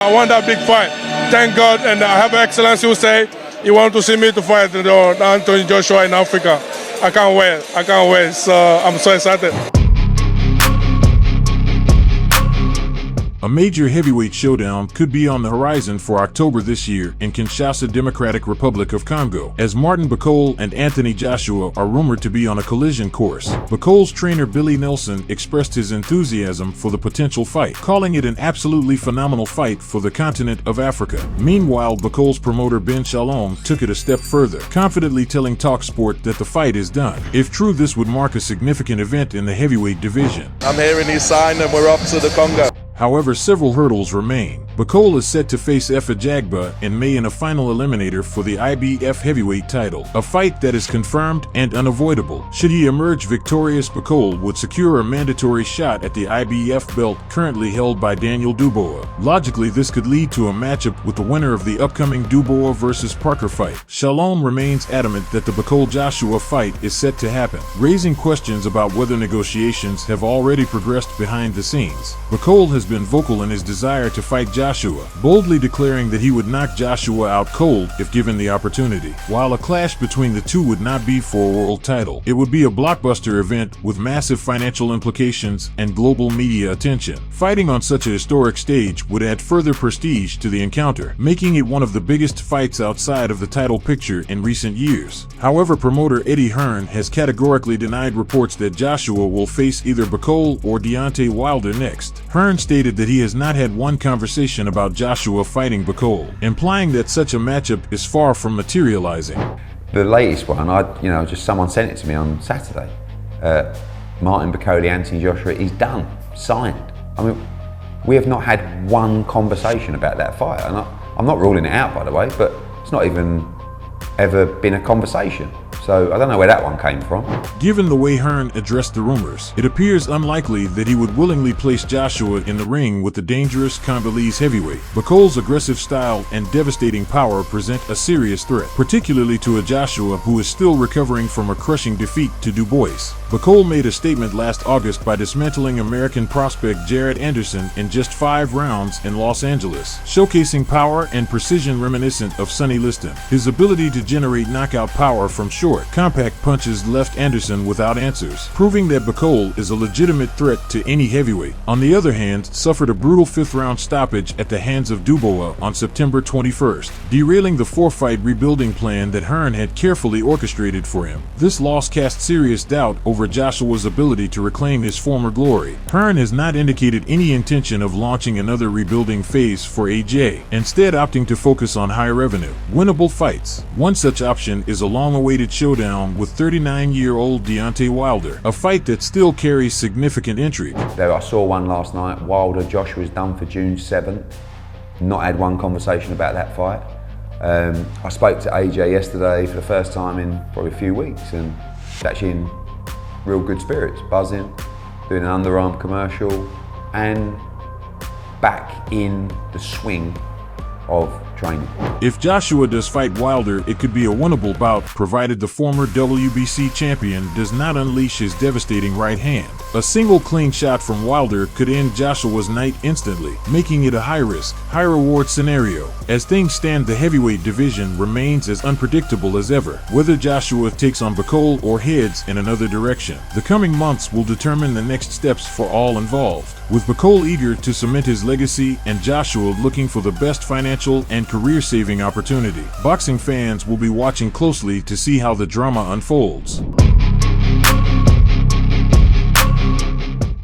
I want that big fight. Thank God, and I have Excellency who say he want to see me to fight Anthony Joshua in Africa. I can't wait. I can't wait. So I'm so excited. A major heavyweight showdown could be on the horizon for October this year in Kinshasa, Democratic Republic of Congo, as Martin Bakole and Anthony Joshua are rumored to be on a collision course. Bakole's trainer Billy Nelson expressed his enthusiasm for the potential fight, calling it an absolutely phenomenal fight for the continent of Africa. Meanwhile, Bakole's promoter Ben Shalom took it a step further, confidently telling TalkSport that the fight is done. If true, this would mark a significant event in the heavyweight division. I'm hearing he's signed and we're off to the Congo. However, several hurdles remain. Bakole is set to face Efa Jagba in May in a final eliminator for the IBF heavyweight title, a fight that is confirmed and unavoidable. Should he emerge victorious, Bakole would secure a mandatory shot at the IBF belt currently held by Daniel Dubois. Logically, this could lead to a matchup with the winner of the upcoming Dubois vs. Parker fight. Shalom remains adamant that the Bakole-Joshua fight is set to happen, raising questions about whether negotiations have already progressed behind the scenes. Bakole has been vocal in his desire to fight Joshua, boldly declaring that he would knock Joshua out cold if given the opportunity. While a clash between the two would not be for a world title, it would be a blockbuster event with massive financial implications and global media attention. Fighting on such a historic stage would add further prestige to the encounter, making it one of the biggest fights outside of the title picture in recent years. However, promoter Eddie Hearn has categorically denied reports that Joshua will face either Bakole or Deontay Wilder next. Hearn stated that he has not had one conversation about Joshua fighting Bakole, implying that such a matchup is far from materializing. The latest one, just someone sent it to me on Saturday. Martin Bakole, Anthony Joshua, is done, signed. I mean, we have not had one conversation about that fight. And I'm not ruling it out, by the way, but it's not even ever been a conversation. So I don't know where that one came from. Given the way Hearn addressed the rumors, it appears unlikely that he would willingly place Joshua in the ring with the dangerous Congolese heavyweight. Bakole's aggressive style and devastating power present a serious threat, particularly to a Joshua who is still recovering from a crushing defeat to Dubois. Bakole made a statement last August by dismantling American prospect Jared Anderson in just 5 rounds in Los Angeles, showcasing power and precision reminiscent of Sonny Liston. His ability to generate knockout power from short, compact punches left Anderson without answers, proving that Bakole is a legitimate threat to any heavyweight. On the other hand, suffered a brutal 5th-round stoppage at the hands of Dubois on September 21st, derailing the 4-fight rebuilding plan that Hearn had carefully orchestrated for him. This loss cast serious doubt over Joshua's ability to reclaim his former glory. Hearn has not indicated any intention of launching another rebuilding phase for AJ, instead opting to focus on high revenue, winnable fights. One such option is a long-awaited showdown with 39-year-old Deontay Wilder, a fight that still carries significant intrigue. I saw one last night. Wilder Joshua is done for June 7th. Not had one conversation about that fight. I spoke to AJ yesterday for the first time in probably a few weeks, and he's actually in real good spirits, buzzing, doing an underarm commercial, and back in the swing of training. If Joshua does fight Wilder, it could be a winnable bout, provided the former WBC champion does not unleash his devastating right hand. A single clean shot from Wilder could end Joshua's night instantly, making it a high-risk, high-reward scenario. As things stand, the heavyweight division remains as unpredictable as ever, whether Joshua takes on Bakole or heads in another direction. The coming months will determine the next steps for all involved, with Bakole eager to cement his legacy and Joshua looking for the best financial and career-saving opportunity. Boxing fans will be watching closely to see how the drama unfolds.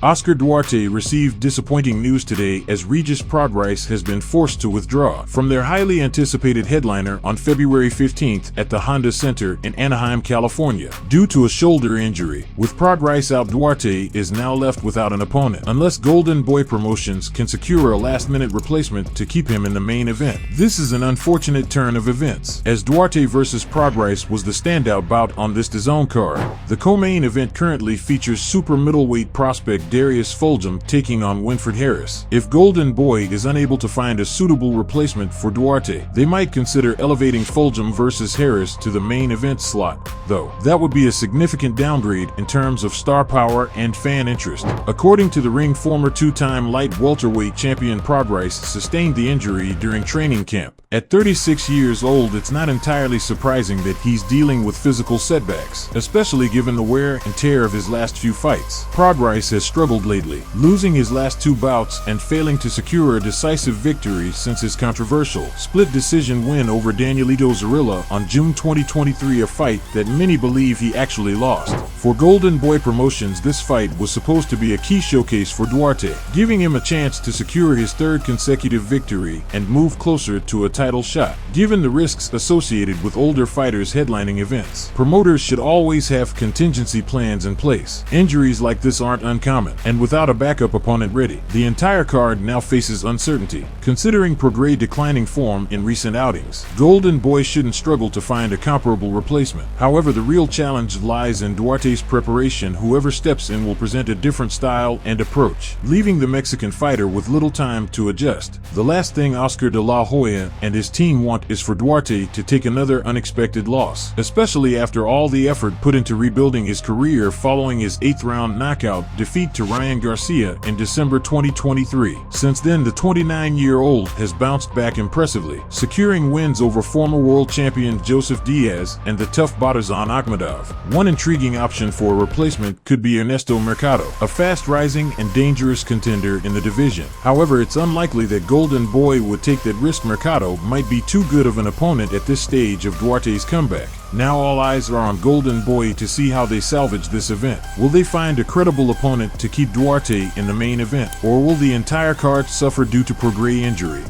Oscar Duarte received disappointing news today as Regis Prograis has been forced to withdraw from their highly anticipated headliner on February 15th at the Honda Center in Anaheim, California, due to a shoulder injury. With Prograis out, Duarte is now left without an opponent, unless Golden Boy Promotions can secure a last-minute replacement to keep him in the main event. This is an unfortunate turn of events, as Duarte vs. Prograis was the standout bout on this DAZN card. The co-main event currently features super middleweight prospect Darius Fulghum taking on Winfred Harris. If Golden Boy is unable to find a suitable replacement for Duarte, they might consider elevating Fulghum versus Harris to the main event slot, though that would be a significant downgrade in terms of star power and fan interest. According to the ring, former two-time light welterweight champion Prograis sustained the injury during training camp. At 36 years old, it's not entirely surprising that he's dealing with physical setbacks, especially given the wear and tear of his last few fights. Prograis has struggled lately, losing his last two bouts and failing to secure a decisive victory since his controversial split decision win over Danielito Zorrilla on June 2023, a fight that many believe he actually lost. For Golden Boy Promotions, this fight was supposed to be a key showcase for Duarte, giving him a chance to secure his third consecutive victory and move closer to a title shot. Given the risks associated with older fighters headlining events, promoters should always have contingency plans in place. Injuries like this aren't uncommon, and without a backup opponent ready, the entire card now faces uncertainty. Considering Prograis' declining form in recent outings, Golden Boy shouldn't struggle to find a comparable replacement. However, the real challenge lies in Duarte's preparation. Whoever steps in will present a different style and approach, leaving the Mexican fighter with little time to adjust. The last thing Oscar de la Hoya and his team want is for Duarte to take another unexpected loss, especially after all the effort put into rebuilding his career following his 8th-round knockout defeat to Ryan Garcia in December 2023. Since then, the 29-year-old has bounced back impressively, securing wins over former world champion Joseph Diaz and the tough Botirzhon Akhmedov. One intriguing option for a replacement could be Ernesto Mercado, a fast-rising and dangerous contender in the division. However, it's unlikely that Golden Boy would take that risk. Mercado might be too good of an opponent at this stage of Duarte's comeback. Now all eyes are on Golden Boy to see how they salvage this event. Will they find a credible opponent to keep Duarte in the main event, or will the entire card suffer due to Prograis injury?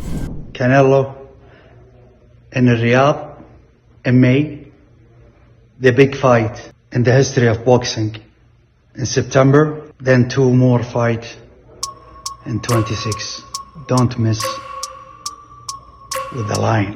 Canelo in Riyadh in May, the big fight in the history of boxing. In September, then 2 more fights in 26. Don't miss with the line.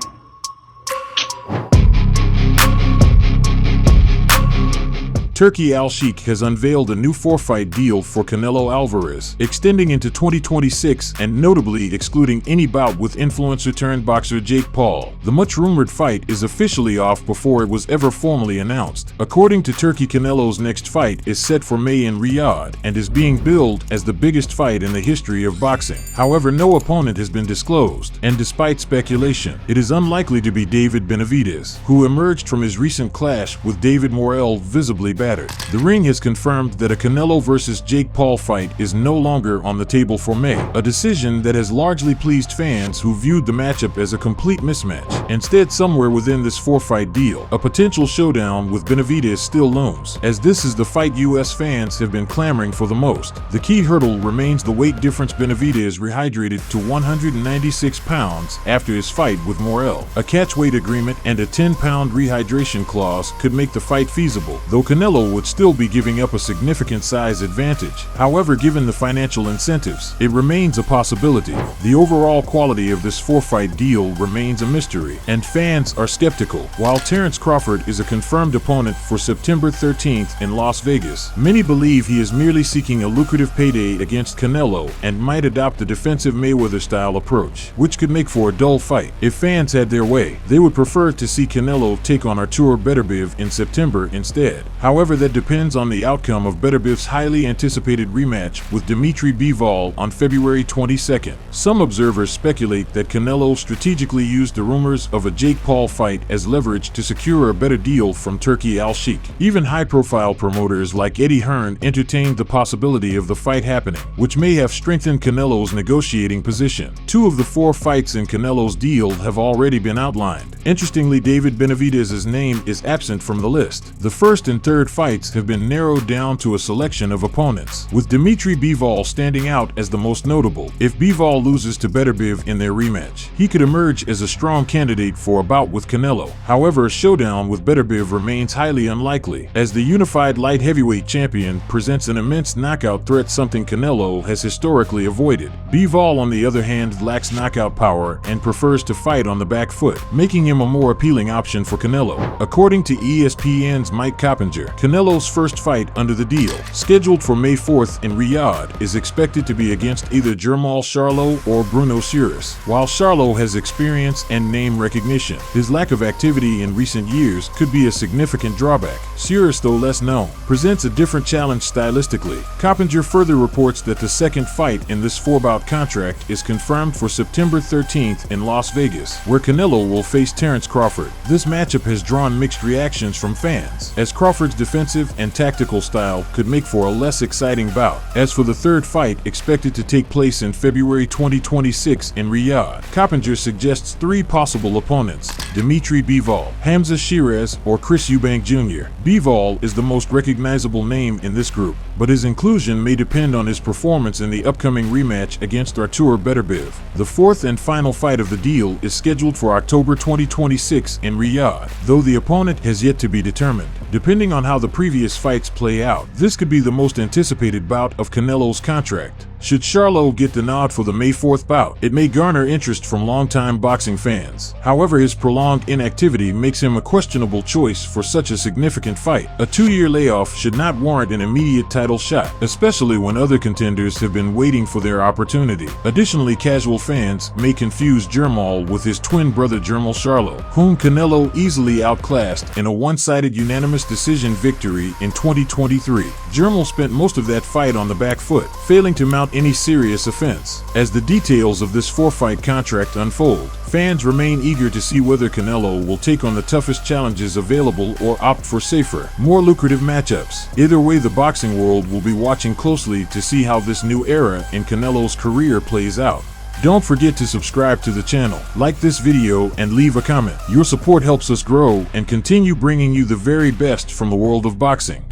Turki Al-Sheikh has unveiled a new 4-fight deal for Canelo Alvarez, extending into 2026 and notably excluding any bout with influencer-turned-boxer Jake Paul. The much-rumored fight is officially off before it was ever formally announced. According to Turki, Canelo's next fight is set for May in Riyadh and is being billed as the biggest fight in the history of boxing. However, no opponent has been disclosed, and despite speculation, it is unlikely to be David Benavidez, who emerged from his recent clash with David Morrell visibly battered. The ring has confirmed that a Canelo versus Jake Paul fight is no longer on the table for May, a decision that has largely pleased fans who viewed the matchup as a complete mismatch. Instead, somewhere within this 4-fight deal, a potential showdown with Benavidez still looms, as this is the fight US fans have been clamoring for the most. The key hurdle remains the weight difference. Benavidez rehydrated to 196 pounds after his fight with Morrell. A catchweight agreement and a 10-pound rehydration clause could make the fight feasible, though Canelo would still be giving up a significant size advantage. However, given the financial incentives, it remains a possibility. The overall quality of this 4-fight deal remains a mystery, and fans are skeptical. While Terence Crawford is a confirmed opponent for September 13th in Las Vegas, many believe he is merely seeking a lucrative payday against Canelo and might adopt a defensive Mayweather-style approach, which could make for a dull fight. If fans had their way, they would prefer to see Canelo take on Artur Beterbiev in September instead. However, that depends on the outcome of Beterbiev's highly anticipated rematch with Dimitri Bivol on February 22nd. Some observers speculate that Canelo strategically used the rumors of a Jake Paul fight as leverage to secure a better deal from Turki Al-Sheikh. Even high-profile promoters like Eddie Hearn entertained the possibility of the fight happening, which may have strengthened Canelo's negotiating position. 2 of the 4 fights in Canelo's deal have already been outlined. Interestingly, David Benavidez's name is absent from the list. The first and third fights have been narrowed down to a selection of opponents, with Dimitri Bivol standing out as the most notable. If Bivol loses to Beterbiev in their rematch, he could emerge as a strong candidate for a bout with Canelo. However, a showdown with Beterbiev remains highly unlikely, as the unified light heavyweight champion presents an immense knockout threat, something Canelo has historically avoided. Bivol, on the other hand, lacks knockout power and prefers to fight on the back foot, making him a more appealing option for Canelo. According to ESPN's Mike Coppinger, Canelo's first fight under the deal, scheduled for May 4th in Riyadh, is expected to be against either Jermall Charlo or Bruno Suarez. While Charlo has experience and name recognition, his lack of activity in recent years could be a significant drawback. Suarez, though less known, presents a different challenge stylistically. Coppinger further reports that the second fight in this 4-bout contract is confirmed for September 13th in Las Vegas, where Canelo will face Terence Crawford. This matchup has drawn mixed reactions from fans, as Crawford's defensive and tactical style could make for a less exciting bout. As for the third fight, expected to take place in February 2026 in Riyadh, Coppinger suggests 3 possible opponents: Dimitri Bivol, Hamza Shiraz, or Chris Eubank Jr. Bivol is the most recognizable name in this group, but his inclusion may depend on his performance in the upcoming rematch against Artur Beterbiev. The fourth and final fight of the deal is scheduled for October 2026 in Riyadh, though the opponent has yet to be determined. Depending on how the previous fights play out, this could be the most anticipated bout of Canelo's contract. Should Charlo get the nod for the May 4th bout, it may garner interest from longtime boxing fans. However, his prolonged inactivity makes him a questionable choice for such a significant fight. A 2-year layoff should not warrant an immediate title shot, especially when other contenders have been waiting for their opportunity. Additionally, casual fans may confuse Jermall with his twin brother Jermall Charlo, whom Canelo easily outclassed in a one-sided unanimous decision victory in 2023. Jermall spent most of that fight on the back foot, failing to mount any serious offense. As the details of this 4-fight contract unfold, fans remain eager to see whether Canelo will take on the toughest challenges available or opt for safer, more lucrative matchups. Either way, the boxing world will be watching closely to see how this new era in Canelo's career plays out. Don't forget to subscribe to the channel, like this video, and leave a comment. Your support helps us grow and continue bringing you the very best from the world of boxing.